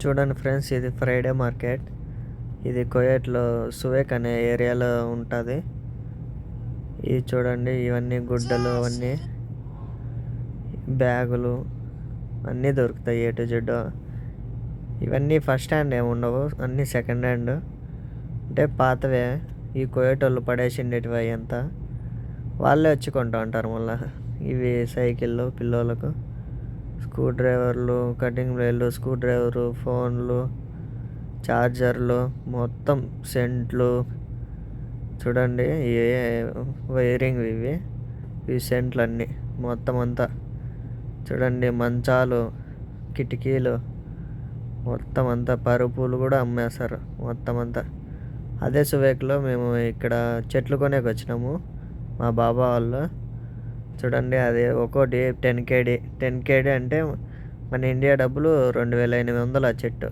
చూడండి ఫ్రెండ్స్, ఇది Friday market. ఇది కువైట్లో సువేక్ అనే ఏరియాలో ఉంటుంది. ఇది చూడండి, ఇవన్నీ గుడ్డలు, అవన్నీ బ్యాగులు అన్నీ దొరుకుతాయి. A to Z. ఇవన్నీ ఫస్ట్ హ్యాండ్ ఏమి ఉండవు, అన్నీ సెకండ్ హ్యాండ్. అంటే పాతవే. ఈ కువైట్ వాళ్ళు పడేసిండేటివి అవి అంతా వాళ్ళే వచ్చి కొంటూ ఉంటారు. మళ్ళీ ఇవి సైకిళ్ళు పిల్లోళ్ళకు, స్క్రూ డ్రైవర్లు, కటింగ్ బ్లేడ్లు, స్క్రూ డ్రైవరు, ఫోన్లు, చార్జర్లు, మొత్తం సెంట్లు. చూడండి, వైరింగ్ ఇవి సెంట్లు అన్నీ మొత్తం అంతా. చూడండి, మంచాలు, కిటికీలు, మొత్తం అంతా పరుపులు కూడా అమ్మేస్తారు మొత్తం అంతా. అదే సువేక్లో మేము ఇక్కడ చెట్లు కొనేకి వచ్చినాము మా బాబా వాళ్ళు. చూడండి, అది ఒక్కోటి 10 kg. 10 kg అంటే మన ఇండియా డబ్బులు 2800 ఆ చెట్టు.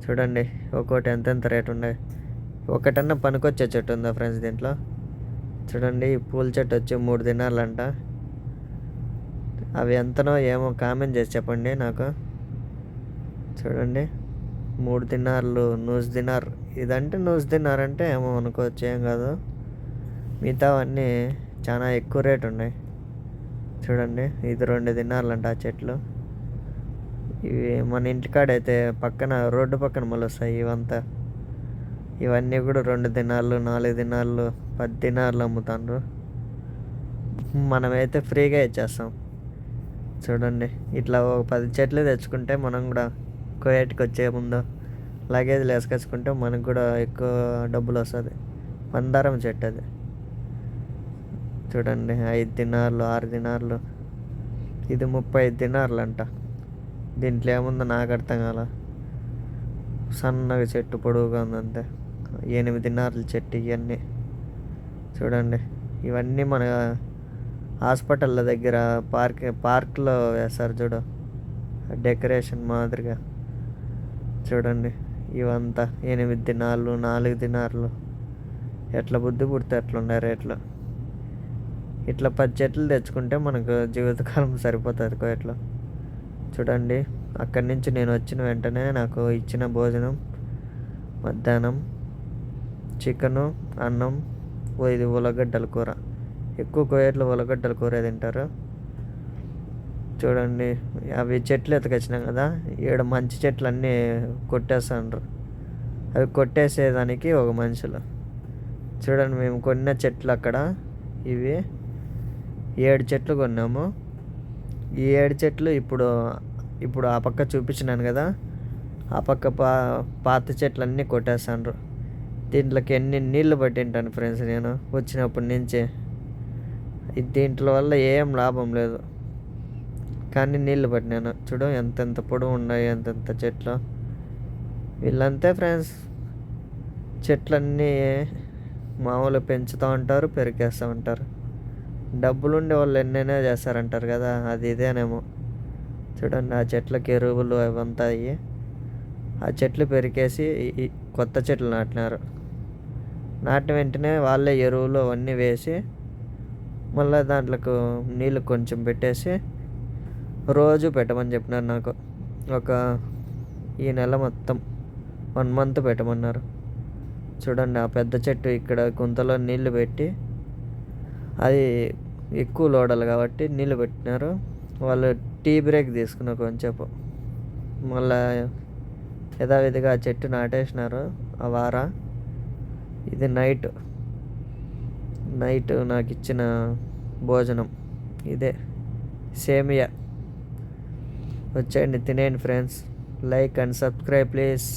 చూడండి, ఒక్కోటి ఎంతెంత రేటు ఉన్నాయి. ఒకటన్నా పనికొచ్చే చెట్టు ఉందా ఫ్రెండ్స్ దీంట్లో? చూడండి, ఈ పూల చెట్టు వచ్చి 3 దినార్లంట. అవి ఎంతనో ఏమో కామెంట్ చేసి చెప్పండి నాకు. చూడండి, 3 దినార్లు, నూస్ దినార్. ఇదంటే నూస్ దినార్ అంటే ఏమో అనుకోవచ్చు, ఏం కాదు. మిగతావన్నీ చాలా ఎక్కువ రేటు ఉన్నాయి. చూడండి, ఇది 2 దినార్లంట ఆ చెట్లు. ఇవి మన ఇంటికాడైతే పక్కన రోడ్డు పక్కన మొలుస్తాయి ఇవంతా. ఇవన్నీ కూడా 2 దినార్లు, 4 దినార్లు, 10 దినార్లు అమ్ముతాండ్రు. మనమైతే ఫ్రీగా ఇచ్చేస్తాం. చూడండి, ఇట్లా ఒక 10 చెట్లు తెచ్చుకుంటే మనం కూడా కువైట్కి వచ్చే ముందు లగేజ్లు వేసుకొచ్చుకుంటే మనకు కూడా ఎక్కువ డబ్బులు వస్తుంది. మందారం చెట్టు అది. చూడండి, 5 దినార్లు, 6 దినార్లు. ఇది 35 దినార్లు అంట. దీంట్లో ఏముందో నాకు అర్థం కాల. సన్నగా చెట్టు పొడవుగా ఉందంతే. 8 దినార్ల చెట్టు ఇవన్నీ. చూడండి, ఇవన్నీ మన హాస్పిటల్ల దగ్గర పార్క్లో వేస్తారు చూడు, డెకరేషన్ మాదిరిగా. చూడండి, ఇవంతా 8 దినార్లు, 4 దినార్లు. ఎట్లా బుద్ధి పుడితే ఎట్లుండే రేట్లు. ఇట్లా 10 చెట్లు తెచ్చుకుంటే మనకు జీవితకాలం సరిపోతుంది కువైట్లో. చూడండి, అక్కడి నుంచి నేను వచ్చిన వెంటనే నాకు ఇచ్చిన భోజనం మధ్యాహ్నం చికెను, అన్నం, ఇది ఉల్లగడ్డల కూర. ఎక్కువ కువైట్లో ఉల్లగడ్డల కూర తింటారు. చూడండి, అవి చెట్లు ఎత్తుకొచ్చినాం కదా, ఈడ మంచి చెట్లు అన్నీ కొట్టేస్తాండ్రు. అవి కొట్టేసేదానికి ఒక మనుషులు. చూడండి, మేము కొన్న చెట్లు అక్కడ ఇవి 7 చెట్లు కొన్నాము. ఈ 7 చెట్లు ఇప్పుడు ఆ పక్క చూపించినాను కదా, ఆ పక్క పాత చెట్లన్నీ కొట్టేస్తాండ్రు. దీంట్లోకి ఎన్ని నీళ్లు పట్టింటాను ఫ్రెండ్స్ నేను వచ్చినప్పటి నుంచి. దీంట్లో వల్ల ఏం లాభం లేదు, కానీ నీళ్లు పట్టినాను. చూడు ఎంతెంత పొడవు ఉన్నాయి, ఎంతెంత చెట్లు. వీళ్ళంతే ఫ్రెండ్స్, చెట్లన్నీ మామూలు పెంచుతూ ఉంటారు, పెరికేస్తూ ఉంటారు. డబ్బులుండే వాళ్ళు ఎన్నైనా చేస్తారంటారు కదా, అది ఇదేనేమో. చూడండి, ఆ చెట్లకి ఎరువులు అవంతా అయ్యి ఆ చెట్లు పెరికేసి కొత్త చెట్లు నాటినారు. నాటిన వెంటనే వాళ్ళే ఎరువులు అవన్నీ వేసి మళ్ళీ దాంట్లోకి నీళ్ళు కొంచెం పెట్టేసి రోజు పెట్టమని చెప్పినారు నాకు. ఈ నెల మొత్తం 1 month పెట్టమన్నారు. చూడండి, ఆ పెద్ద చెట్టు ఇక్కడ గుంతలో నీళ్లు పెట్టి, అది ఎక్కువ లోడాలి కాబట్టి నీళ్ళు పెట్టినారు. వాళ్ళు టీ బ్రేక్ తీసుకున్నారు కొంచెంసేపు. మళ్ళా యథావిధిగా ఆ చెట్టు నాటేసినారు ఆ వార. ఇది నైట్ నాకు ఇచ్చిన భోజనం ఇదే, సేమియా. వచ్చేయండి, తినేయండి friends. Like and subscribe please.